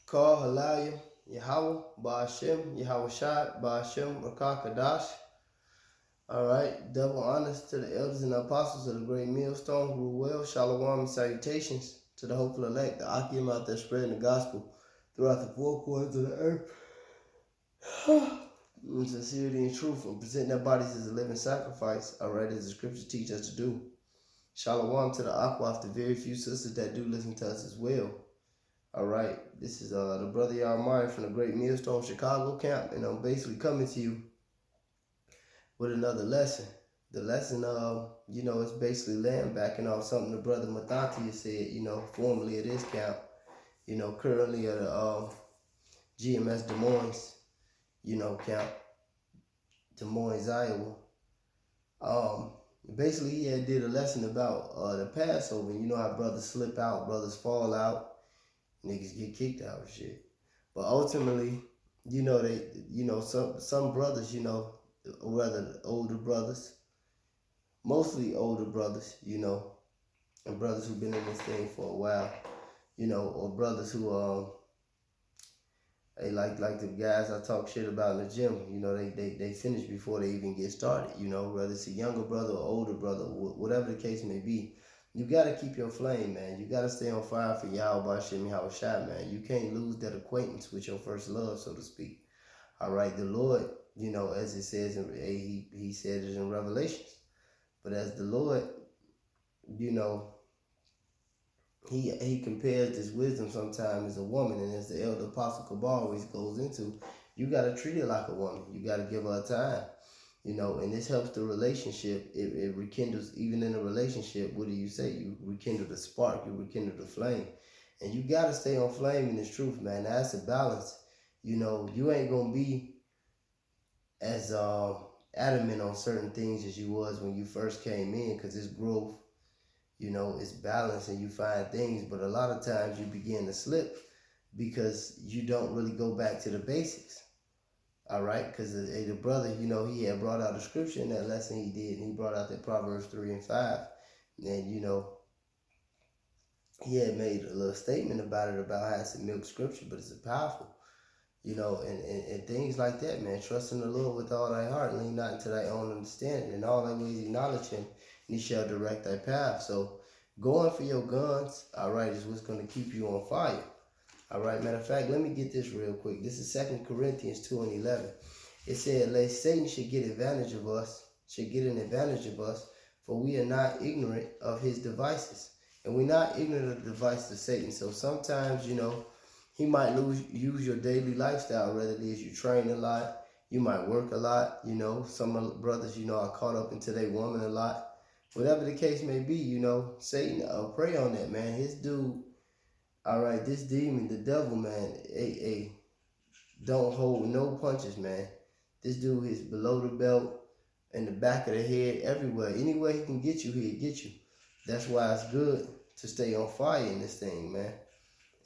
Call Halaya, Yahweh, Ba'ashem, Yahweh Shai, Ba'ashem, Rakah Kadash. Alright, double honors to the elders and apostles of the great millstone who rule well. Shalom and salutations to the hopeful elect, the Akim out there spreading the gospel throughout the four corners of the earth. In sincerity and truth, and present their bodies as a living sacrifice, alright, as the scriptures teach us to do. Shalom to the Aquaf, the very few sisters that do listen to us as well. Alright, this is the brother Yarmari from the Great Millstone Chicago camp, and I'm basically coming to you with another lesson. The lesson, is basically laying backing off something the brother Matati said, formerly at his camp, currently at GMS Des Moines, camp, Des Moines, Iowa. Basically he had did a lesson about the Passover. You know how brothers slip out, brothers fall out, niggas get kicked out of shit. But ultimately, some brothers, rather older brothers, mostly older brothers, and brothers who've been in this thing for a while, or brothers who they like the guys I talk shit about in the gym, they finish before they even get started, whether it's a younger brother or older brother, whatever the case may be. You got to keep your flame, man. You got to stay on fire for Yahweh Ba'ashem Yahweh Shai, man. You can't lose that acquaintance with your first love, so to speak. All right, the Lord, as it says, he said it in Revelations. But as the Lord, he compares this wisdom sometimes as a woman, and as the elder Apostle Kabal always goes into, you got to treat her like a woman. You got to give her time. And this helps the relationship. It rekindles, even in a relationship, what do you say? You rekindle the spark, you rekindle the flame. And you got to stay on flame in this truth, man. That's a balance. You ain't going to be as adamant on certain things as you was when you first came in, because it's growth, it's balance, and you find things. But a lot of times you begin to slip because you don't really go back to the basics. All right, because the brother, he had brought out a scripture in that lesson he did, and he brought out that Proverbs 3 and 5. And, he had made a little statement about it, about how it's a milk scripture, but it's a powerful, and things like that, man. Trust in the Lord with all thy heart, and lean not into thy own understanding. In all thy ways acknowledge him, and he shall direct thy path. So going for your guns, all right, is what's going to keep you on fire. All right, matter of fact, let me get this real quick. This is 2 Corinthians 2 and 11. It said, lest Satan should get an advantage of us, for we are not ignorant of his devices. And we're not ignorant of the devices of Satan. So sometimes, he might use your daily lifestyle, whether it is you train a lot, you might work a lot, some brothers, are caught up into their woman a lot. Whatever the case may be, Satan, prey on that, man. His dude, all right, this demon, the devil, man, don't hold no punches, man. This dude is below the belt, in the back of the head, everywhere. Any way he can get you, he'll get you. That's why it's good to stay on fire in this thing, man,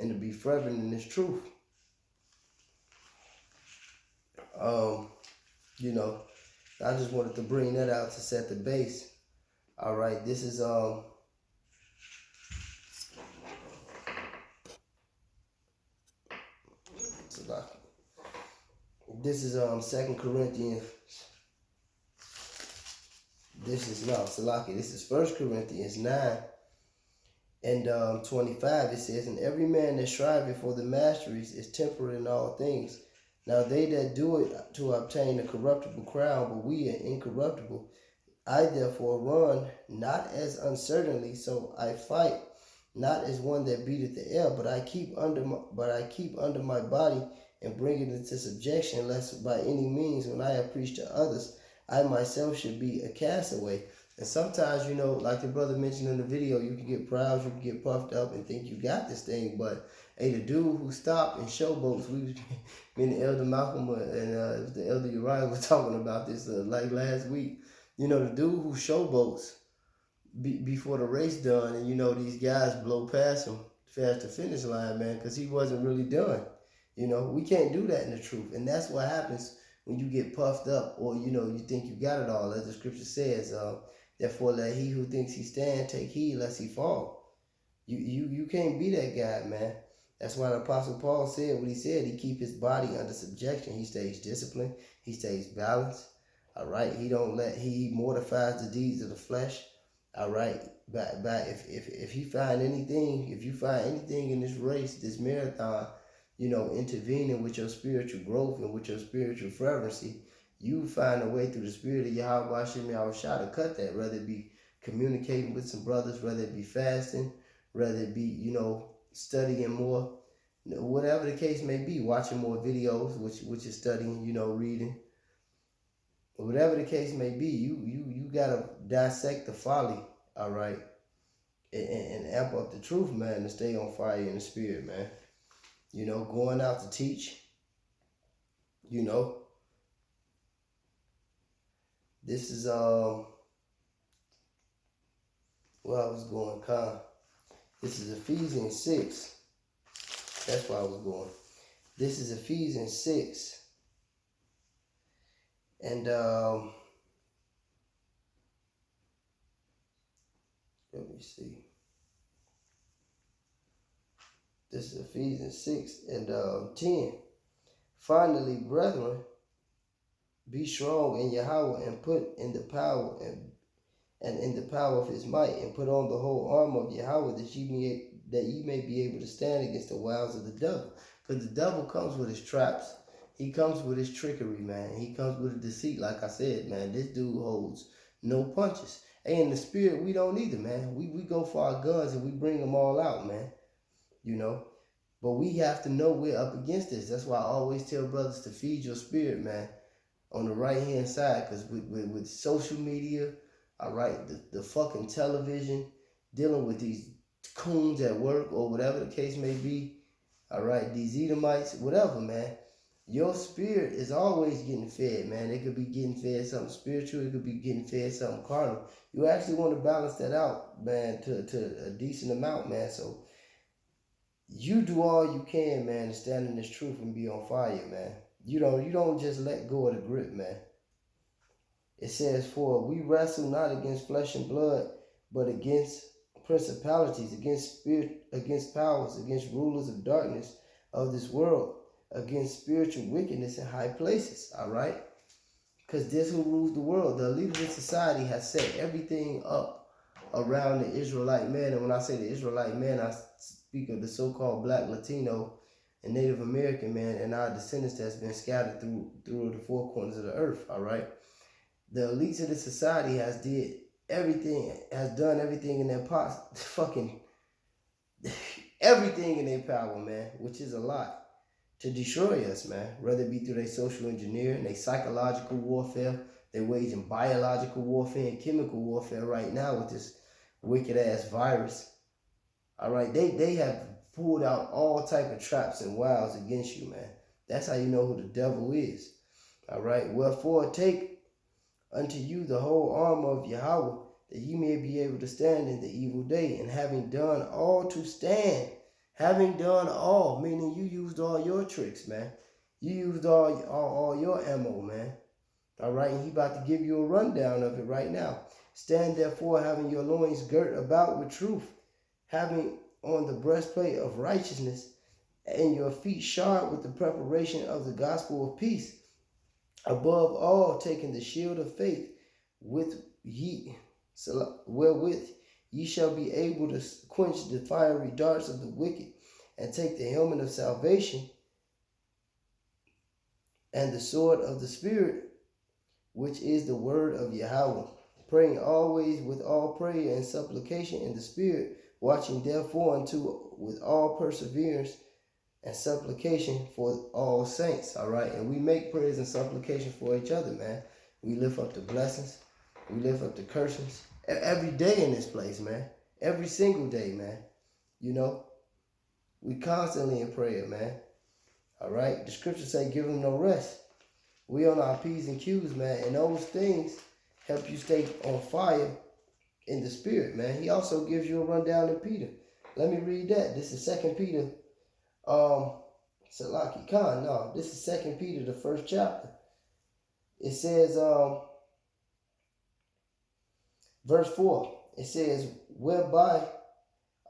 and to be fervent in this truth. I just wanted to bring that out to set the base. All right, this is This is 2 Corinthians. This is 1 Corinthians 9 and 25. It says, and every man that striveth for the masteries is temperate in all things. Now they that do it to obtain a corruptible crown, but we are incorruptible. I therefore run not as uncertainly, so I fight not as one that beateth the air, but I keep under my body and bring it into subjection, lest by any means, when I have preached to others, I myself should be a castaway. And sometimes, like the brother mentioned in the video, you can get proud, you can get puffed up and think you got this thing. But hey, the dude who stopped in showboats, me and the Elder Malcolm and the Elder Uriah were talking about this like last week. The dude who showboats before the race done, and these guys blow past him past the finish line, man, because he wasn't really done. We can't do that in the truth. And that's what happens when you get puffed up, or, you think you got it all. As the scripture says, therefore let he who thinks he stand take heed lest he fall. You can't be that guy, man. That's why the Apostle Paul said what he said. He keep his body under subjection. He stays disciplined. He stays balanced. All right. He mortifies the deeds of the flesh. All right. But if you find anything in this race, this marathon, intervening with your spiritual growth and with your spiritual fervency, you find a way through the spirit of Yahweh Hashem Yahushua to cut that, whether it be communicating with some brothers, whether it be fasting, whether it be, studying more, whatever the case may be, watching more videos, which is studying, reading. Whatever the case may be, you gotta dissect the folly, all right, and amp up the truth, man, to stay on fire in the spirit, man. Going out to teach, this is where I was going, This is Ephesians 6. That's where I was going. This is Ephesians 6. And let me see. This is Ephesians 6 and 10. Finally, brethren, be strong in Yahweh and put in the power and in the power of his might, and put on the whole armor of Yahweh that ye may be able to stand against the wiles of the devil. Because the devil comes with his traps. He comes with his trickery, man. He comes with his deceit. Like I said, man, this dude holds no punches. Hey, in the spirit, we don't either, man. We go for our guns and we bring them all out, man. But we have to know we're up against this. That's why I always tell brothers to feed your spirit, man, on the right-hand side. Because with social media, all right, the fucking television, dealing with these coons at work or whatever the case may be, all right, these Edomites, whatever, man. Your spirit is always getting fed, man. It could be getting fed something spiritual. It could be getting fed something carnal. You actually want to balance that out, man, to a decent amount, man. So you do all you can, man, to stand in this truth and be on fire, man. You don't just let go of the grip, man. It says, for we wrestle not against flesh and blood, but against principalities, against spirit, against powers, against rulers of darkness of this world, against spiritual wickedness in high places, all right? Because this who rules the world, the elite of society has set everything up around the Israelite man. And when I say the Israelite man, I speak of the so-called Black, Latino, and Native American man and our descendants that's been scattered through the four corners of the earth, all right? The elites of the society has done everything in their fucking everything in their power, man, which is a lot, to destroy us, man, whether it be through their social engineering, their psychological warfare. They're waging biological warfare and chemical warfare right now with this wicked-ass virus. All right, they have pulled out all type of traps and wiles against you, man. That's how you know who the devil is. All right, wherefore take unto you the whole armor of Yahweh, that ye may be able to stand in the evil day, and having done all to stand. Having done all, meaning you used all your tricks, man. You used all your ammo, man. All right, and he about to give you a rundown of it right now. Stand therefore, having your loins girt about with truth, having on the breastplate of righteousness, and your feet shod with the preparation of the gospel of peace. Above all, taking the shield of faith, wherewith ye shall be able to quench the fiery darts of the wicked, and take the helmet of salvation and the sword of the Spirit, which is the word of Yahweh, praying always with all prayer and supplication in the Spirit, watching therefore unto with all perseverance and supplication for all saints, all right? And we make prayers and supplication for each other, man. We lift up the blessings. We lift up the cursings. Every day in this place, man. Every single day, man. We constantly in prayer, man. All right? The scriptures say give them no rest. We on our P's and Q's, man. And those things help you stay on fire in the spirit, man. He also gives you a rundown in Peter. Let me read that. This is 2 Peter. Salaki Khan. No, this is 2 Peter, the first chapter. It says, verse 4. It says, whereby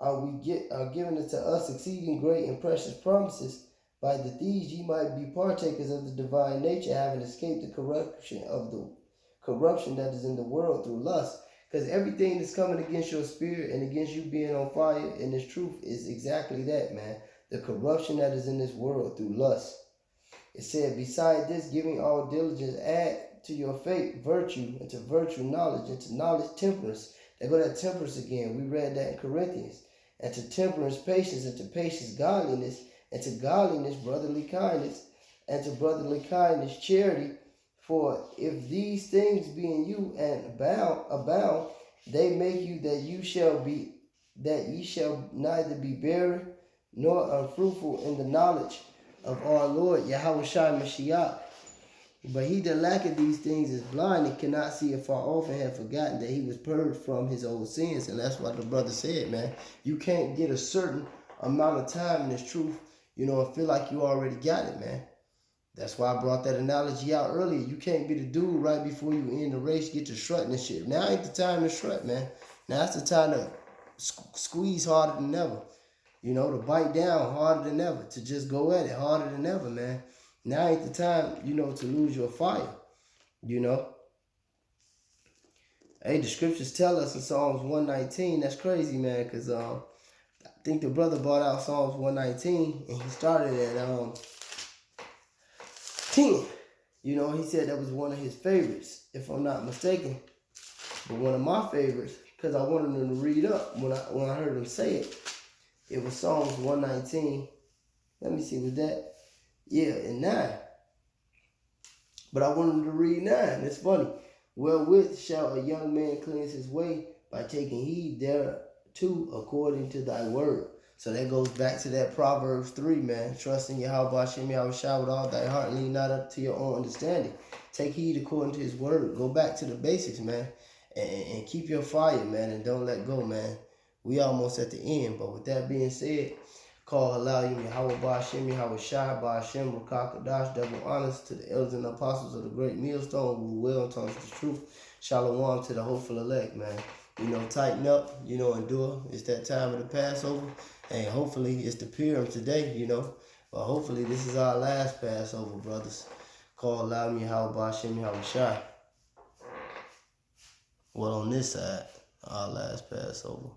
are given unto us exceeding great and precious promises, by that these ye might be partakers of the divine nature, having escaped the corruption that is in the world through lust. Because everything that's coming against your spirit and against you being on fire in this truth is exactly that, man. The corruption that is in this world through lust. It said, beside this, giving all diligence, add to your faith virtue, and to virtue knowledge, and to knowledge temperance. There go that temperance again. We read that in Corinthians. And to temperance patience, and to patience godliness, and to godliness brotherly kindness, and to brotherly kindness charity. For if these things be in you and abound, they make you that ye shall neither be barren nor unfruitful in the knowledge of our Lord Yahushua Mashiach. But he that lacketh these things is blind and cannot see afar off, and have forgotten that he was purged from his old sins. And that's what the brother said, man. You can't get a certain amount of time in this truth, and feel like you already got it, man. That's why I brought that analogy out earlier. You can't be the dude right before you end the race, get to strutting and shit. Now ain't the time to strut, man. Now it's the time to squeeze harder than ever. To bite down harder than ever. To just go at it harder than ever, man. Now ain't the time, to lose your fire. Hey, the scriptures tell us in Psalms 119, that's crazy, man, because I think the brother brought out Psalms 119, and he started at 10. He said that was one of his favorites, if I'm not mistaken. But one of my favorites, because I wanted him to read up when I heard him say it. It was Psalms 119. Let me see, was that? Yeah, and 9. But I wanted him to read 9. It's funny. Wherewith shall a young man cleanse his way? By taking heed thereto according to thy word. So that goes back to that Proverbs 3, man. Trust in Yahweh Hashem Yahushua with all thy heart, and lean not up to your own understanding. Take heed according to his word. Go back to the basics, man. And keep your fire, man, and don't let go, man. We almost at the end, but with that being said, call Halal Yahweh Hashem Yahushua Hashem Rakakadash. Double honors to the elders and apostles of the great millstone who well and taught us the truth. Shalom to the hopeful elect, man. Tighten up, endure. It's that time of the Passover. And hopefully it's the Purim today, But hopefully this is our last Passover, brothers. Call Halal Yahweh Hashem Yahushua. Well, on this side, our last Passover.